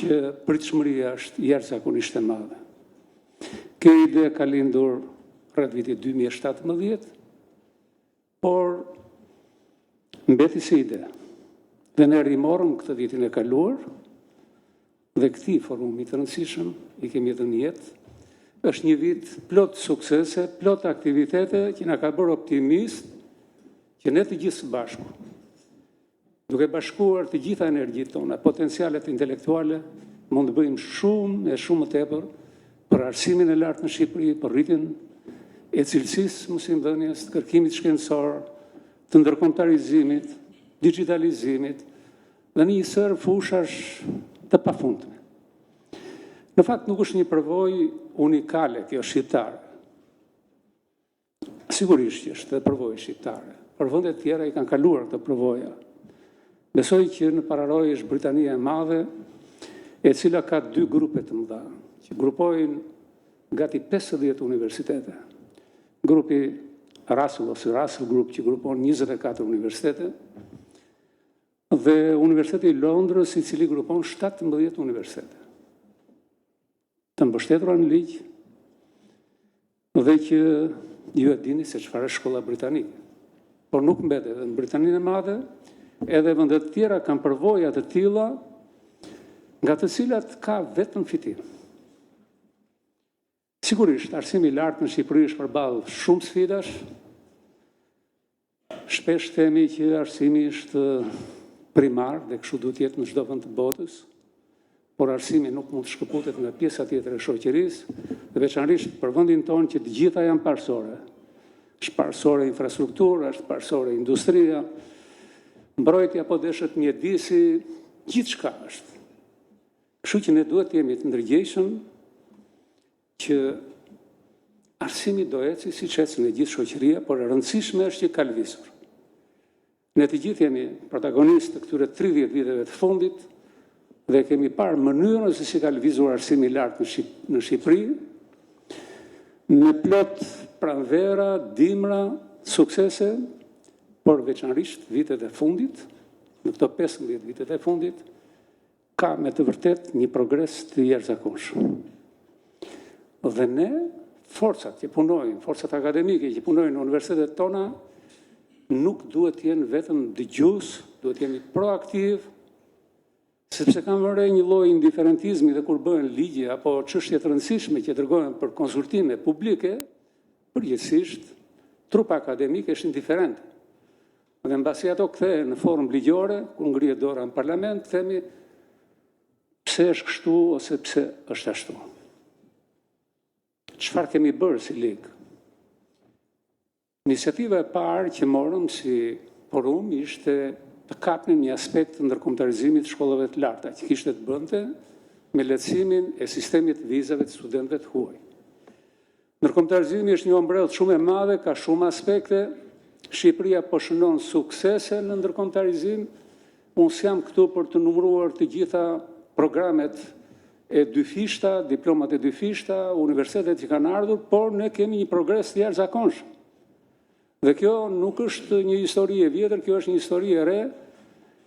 që pritshmëria është jashtëzakonisht e madhe. Kjo ide ka lindur rreth vitit 2017, por mbeti si ide. Dhe ne rimorëm këtë vitin e kaluar, dhe këtij forumi të rëndësishëm i kemi dhënë jetë. Është një vit plot suksese, plot aktivitete që na ka bërë optimist që ne të gjithë së bashku, duke bashkuar të gjitha energjitë tona, potencialet intelektuale, mund të bëjmë shumë e shumë më tepër për arsimin e lartë në Shqipëri, për rritjen e cilësisë mësimdhënies, të kërkimit shkencor, të ndërkombëtarizimit, digitalizimit dhe një sër fushash të pafundme. Në fakt nuk është një përvojë unikale kjo shqiptare. Sigurisht që është përvojë shqiptare. Por vende të tjera i kanë kaluar këtë përvojë. Besoj që në pararojë është Britania e Madhe, e cila ka dy grupe të mëdha, që grupojnë gati 50 universitete. Grupi Russell ose Russell Group që grupon 24 universitete, dhe Universiteti i Londrës i cili grupon 17 universitete. Të mbështetura në ligj, dhe që ju e dini se çfarë është shkolla britanike. Por nuk mbetet edhe në Britaninë e Madhe, edhe vendet të tjera kanë përvoja të tilla, nga të cilat ka vetëm fitim. Sigurisht, arsimi i lartë në Shqipëri është përballë shumë sfidash. Shpesh themi që arsimi është primar dhe kështu duhet jetë në çdo vend të botës, por arsimi nuk mund të shkëputet nga pjesa tjetër e shoqërisë, dhe veçanërisht për vendin tonë që të gjitha janë parësore. Është parësore infrastruktura, është parësore industria, mbrojtja apo deshët mjedisi, gjithçka është. Kështu që ne duhet të jemi të ndërgjegjshëm që arsimi do eci siç ecën në gjithë shoqëria, por e rëndësishme është që ka lëvizur. Ne të gjithë jemi protagonistë të këtyre 30 viteve të fundit dhe kemi parë mënyrën se si ka lëvizur arsimi i lartë në Shqipëri, në plot pranvera, dimra, suksese, por veçanërisht vitet e fundit, në këto 15 vitet e fundit, ka me të vërtet një progres të jashtëzakonshëm. Dhe ne, forcat që punojnë, forcat akademike që punojnë në universitetet tona, nuk duhet të jenë vetëm dëgjues, duhet të jemi proaktiv, sepse kanë vënë re një lloj indiferentizmi dhe kur bëhen ligje apo çështje të rëndësishme që dërgohen për konsultime publike, përgjithsisht trupa akademike është indiferente. Dhe mbasi ato kthehen në formë ligjore, kur ngrihet dora në parlament, themi pse është kështu ose pse është ashtu. Çfarë kemi bërë si ligë? Iniciativa e parë që morëm si forum ishte të kapnim një aspekt të ndërkombëtarizimit të shkollave të larta, që kishte të bënte me lehtësimin e sistemit vizave të studentëve të huaj. Ndërkombëtarizimi është një ombrellë shumë e madhe, ka shumë aspekte. Shqipëria po shënon suksese në ndërkombëtarizim. Unë jam këtu për të numëruar të gjitha programet e dyfishta, diplomat e dyfishta, universitetet që kanë ardhur, por ne kemi një progres të jashtëzakonshëm. Dhe kjo nuk është një histori e vjetër, kjo është një histori e re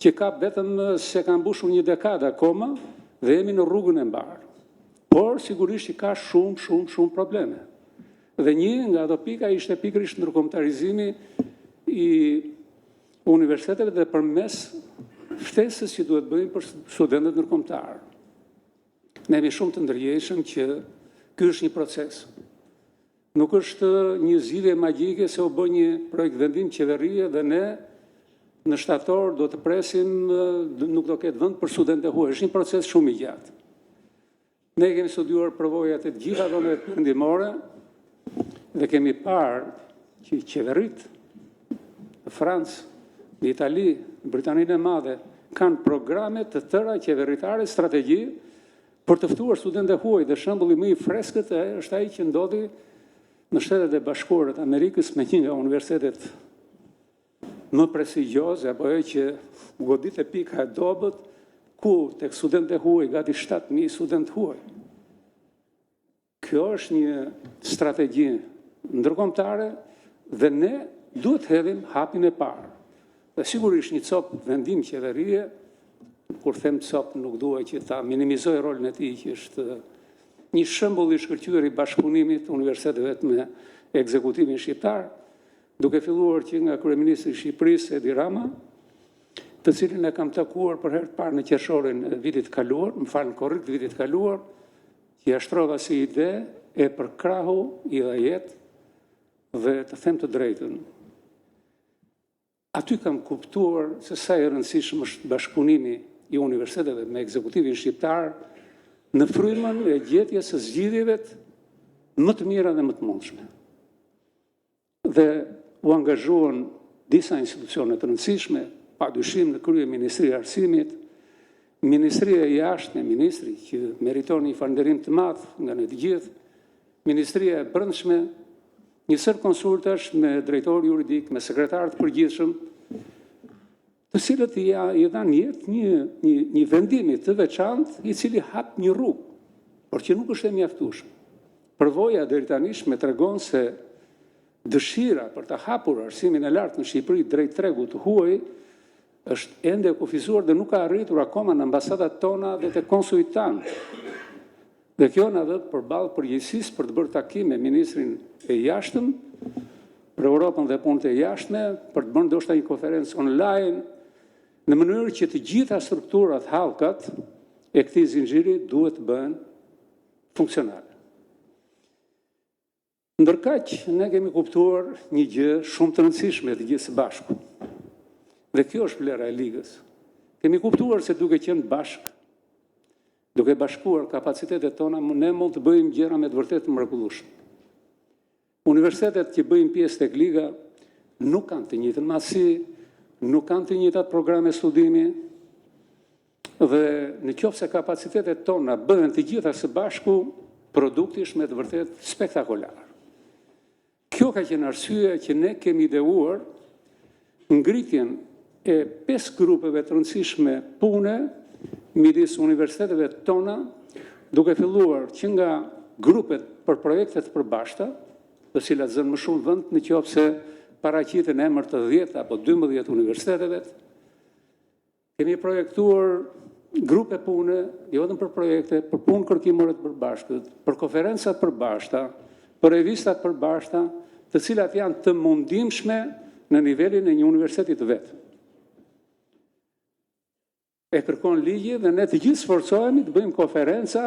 që ka vetëm se ka mbushur një dekadë akoma dhe jemi në rrugën e mbarë. Por sigurisht që ka shumë probleme. Dhe një nga ato pika ishte pikërisht ndërkombëtarizimi i universiteteve dhe përmes ftesës që duhet bëjmë për studentët ndërkombëtar. Ne jemi shumë të ndërgjegjshëm që ky është një proces. Nuk është një zgjidhje magjike se u bë një projekt vendim qeverie dhe ne në shtator do të presim, nuk do ketë vend për studentët e huaj. Është një proces shumë i gjatë. Ne kemi studiuar përvojat e të gjitha vendeve perëndimore dhe kemi parë që qeveritë në Francë, në Itali, në Britaninë e Madhe kanë programe të tëra qeveritare, strategji për të ftuar studentët e huaj. Dhe shembulli më i freskët është ai që ndodhi në Shtetet e Bashkuara të Amerikës me një nga universitetet më prestigjioze, apo ajo që godit e pika e dobët, ku tek studentët e huaj gati 7.000 studentë huaj. Kjo është një strategji ndërkombëtare dhe ne duhet hedhim hapin e parë. Dhe sigurisht një copë vendim qeverie kur them cop nuk dua që ta minimizoj rolin e tij që është një shembull i shkëlqyer i bashkëpunimit të universiteteve me ekzekutimin shqiptar, duke filluar që nga kryeministri i Shqipërisë Edi Rama, të cilin e kam takuar për herë të parë në qershorin e vitit kaluar, më falë në korrik të vitit kaluar, që ja shtrova si ide e për krahu i dha jetë dhe të them të drejtën. Aty kam kuptuar se sa e rëndësishëm është bashkëpunimi i universiteteve me ekzekutivin shqiptar në frymën e gjetjes së zgjidhjeve më të mira dhe më të mundshme. Dhe u angazhuan disa institucione të rëndësishme, padyshim në krye Ministria e Arsimit, Ministria e Jashtme, ministri që meriton një falënderim të madh nga ne të gjithë, Ministria e Brendshme, një sër konsultash me drejtor juridik, me sekretar të përgjithshëm, të cilët i dhanë jetë një vendimi të veçantë i cili hap një rrugë, por që nuk është e mjaftueshme. Përvoja deri tani më tregon se dëshira për të hapur arsimin e lartë në Shqipëri drejt tregut të huaj është ende e kufizuar dhe nuk ka arritur akoma në ambasadat tona dhe të konsulit tanë. Dhe kjo na vë përballë përgjegjësisë për të bërë takim me ministrin e jashtëm për Europën dhe punët e jashtme, për të bërë ndoshta një konferencë online, në mënyrë që të gjitha strukturat hallkat e këtij zinxhiri duhet të bëhen funksionale. Ndërkaq, ne kemi kuptuar një gjë shumë të rëndësishme të gjithë së bashku. Dhe kjo është vlera e ligës. Kemi kuptuar se duke qenë bashkë, duke bashkuar kapacitetet tona, ne mund të bëjmë gjëra me të vërtetë të mrekullueshme. Universitetet që bëjnë pjesë tek liga nuk kanë të njëjtën masi, nuk kanë të njëjtat programe studimi, dhe nëse kapacitetet tona bëhen të gjitha së bashku, produkti është me të vërtetë spektakolar. Kjo ka qenë arsyeja që ne kemi ideuar ngritjen e 5 grupeve të rëndësishme pune midis universiteteve tona, duke filluar që nga grupet për projektet përbashkëta, të cilat zënë më shumë vend nëse paraqiten emër të 10 apo 12 universiteteve. Kemi projektuar grupe pune, jo vetëm për projekte, për punë kërkimore të përbashkët, për konferencat përbashkëta, për revistat përbashkëta, të cilat janë të mundimshme në nivelin e një universiteti të vetë. E kërkon ligji dhe ne të gjithë sforcohemi të bëjmë konferenca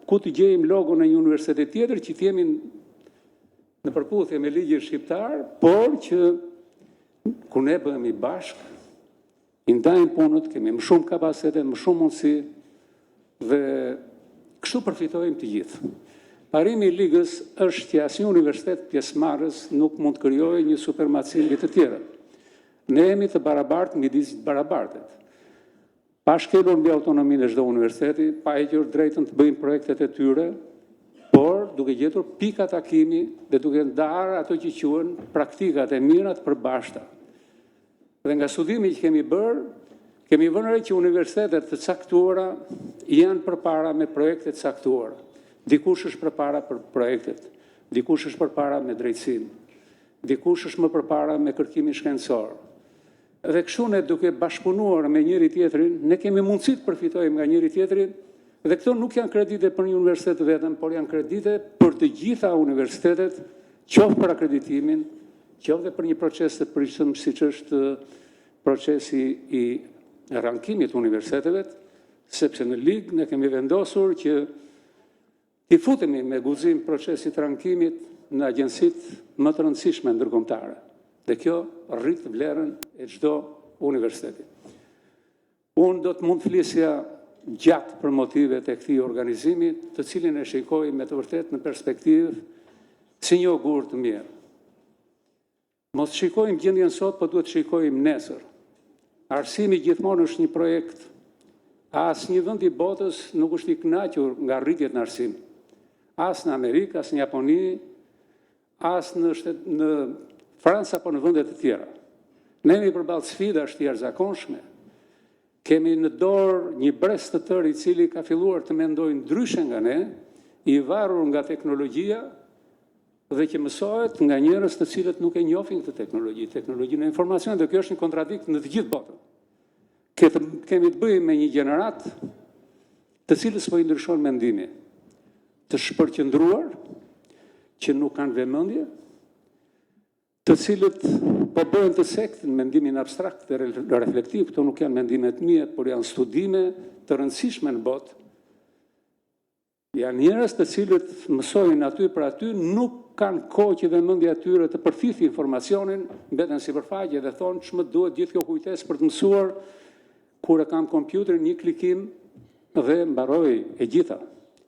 ku të gjejmë logon e një universiteti tjetër që të jemi në përputhje me ligjin shqiptar, por që ku ne bëhemi bashkë, i ndajmë punët, kemi më shumë kapacitete, më shumë mundësi dhe kështu përfitojmë të gjithë. Parimi i ligës është që asnjë universitet pjesëmarrës nuk mund të krijojë një supermaci mbi të tjerët. Ne jemi të barabartë midis të barabartet. Pa shkelur mbi autonominë e çdo universiteti, pa hequr drejtën të bëjnë projektet e tyre, por duke gjetur pika takimi dhe duke ndarë ato që quhen praktikat e mira të përbashkëta. Dhe nga studimi që kemi vënë re që universitetet të caktuara janë përpara me projekte të caktuara. Dikush është përpara për projektet, dikush është përpara me drejtësinë, dikush është më përpara me kërkimin shkencor. Dhe kështu ne duke bashkëpunuar me njëri tjetrin, ne kemi mundësi të përfitojmë nga njëri tjetri, dhe këto nuk janë kredite për një universitet vetëm, por janë kredite për të gjitha universitetet, qoftë për akreditimin, qoftë për një proces të përgjithshëm siç është procesi i rankimit të universiteteve, sepse në ligë ne kemi vendosur që i futemi me guxim procesit rankimit në agjensitë më të rëndësishme ndërkombëtare. Dhe kjo rrit vlerën e çdo universiteti. Unë do të mund të flisja gjatë për motivet e këtij organizimi, të cilin e shikoj me të vërtetë në perspektivë si një augur të mirë. Mos shikojmë gjendjen sot, por duhet shikojmë nesër. Arsimi gjithmonë është një projekt. Asnjë vend i botës nuk është i kënaqur nga rritjet në arsim. As në Amerikë, as në Japoni, as në Franca apo në vende të tjera. Ne jemi përballë sfidash të jashtëzakonshme. Kemi në dorë një brez të tërë i cili ka filluar të mendojë ndryshe nga ne, i varur nga teknologjia dhe që mësohet nga njerëz të cilët nuk e njohin këtë teknologjinë e informacionit, dhe kjo është një kontradikt në të gjithë botën. kemi të bëjmë me një gjenerat të cilës po i ndryshon mendimi, të shpërqendruar, që nuk kanë vëmendje, të cilët po bëhen të sekt në mendimin abstrakt dhe reflektiv. Këto nuk janë mendimet mia, por janë studime të rëndësishme në botë. Janë njerëz të cilët mësojnë aty për aty, nuk kanë kohë që vëmendja e tyre të përfithi informacionin, mbeten sipërfaqe dhe thonë ç'më duhet gjithë kjo kujtesë për të mësuar, kur e kam kompjuterin një klikim dhe mbaroj e gjitha.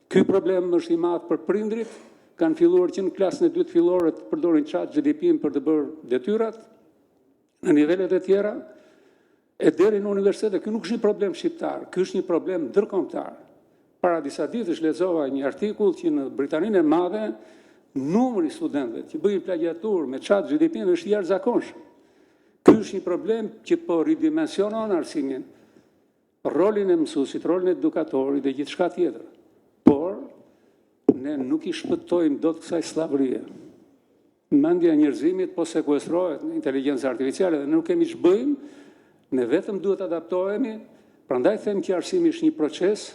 Ky problem është i madh për prindrit, kanë filluar që në klasën e dytë fillore të përdorin ChatGPT për të bërë detyrat në nivelet e tjera, e deri në universitet. Ky nuk është një problem shqiptar, ky është një problem ndërkombëtar. Para disa ditësh lexova një artikull që në Britaninë e Madhe numri studentëve që bëjnë plagiatur me ChatGPT është i jashtëzakonshëm. Ky është një problem që po ridimensionon arsimin, rolin e mësuesit, rolin e edukatorit dhe gjithçka tjetër. Por ne nuk i shpëtojmë dot kësaj sllavërie. Mendja e njerëzimit po sekuestrohet në inteligjencë artificiale dhe nuk kemi ç'bëjmë, ne vetëm duhet adaptohemi. Prandaj them që arsimi është një proces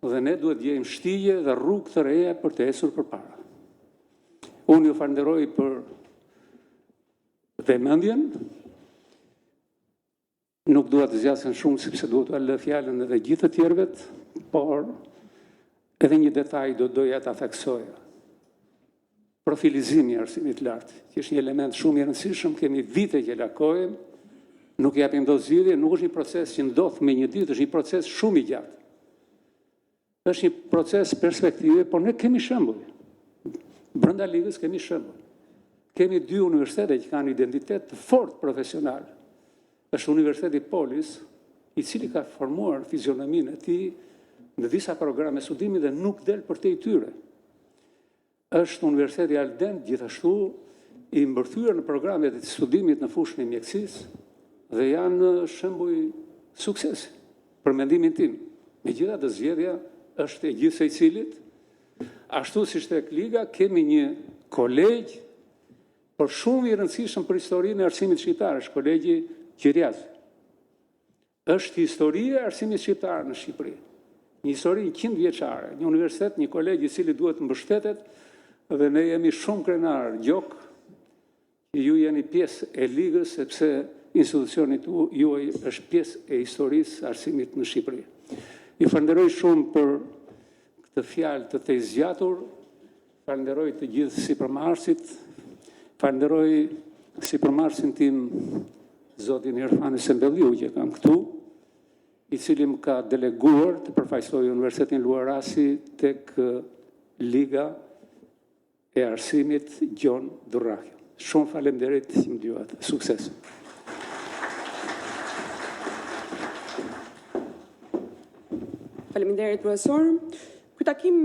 dhe ne duhet gjejmë shtigje dhe rrugë të reja për të ecur përpara. Unë ju falenderoj për vëmendjen. Nuk dua të zgjasen shumë sepse duhet të lë fjalën edhe gjithë të tjerëve, por edhe një detaj do doja ta theksoja. Profilizimi i arsimit të lartë, që është një element shumë i rëndësishëm, kemi vite që lakojmë, nuk japim dot zgjidhje, nuk është një proces që ndodh me një ditë, është një proces shumë i gjatë. Është një proces perspektive, por ne kemi shembull. Brenda ligës kemi shembull. Kemi 2 universitete që kanë identitet të fortë profesional. Është Universiteti Polis, i cili ka formuar fizionominë e tij në disa programe studimi dhe nuk del për te i tyre. Është Universiteti Alden, gjithashtu i mbërthyer në programet e studimit në fushën e mjekësisë dhe janë shembuj suksesi për mendimin tim. Megjithatë, zgjedhja është e gjithë secilit. Ashtu siç tek Liga kemi një kolegj por shumë i rëndësishëm për historinë e arsimit shqiptar, është kolegji Gjirjaz. Është historia e arsimit shqiptar në Shqipëri. Një histori 100 vjeçare, një universitet, një kolegj i cili duhet mbështetet dhe ne jemi shumë krenar gjok që ju jeni pjesë e Ligës sepse institucioni juaj është pjesë e historisë arsimit në Shqipëri. Ju falenderoj shumë për këtë fjalë të zgjatur, falenderoj të gjithë sipërmarrësit, falenderoj sipërmarrësin tim zotin Irfan Sembelliu që kam këtu, i cili më ka deleguar të përfaqësoj Universitetin Luarasi tek Liga e Arsimit Gjon Durrahja. Shumë faleminderit që më dëgjuat. Sukses. Faleminderit profesor. Ky takim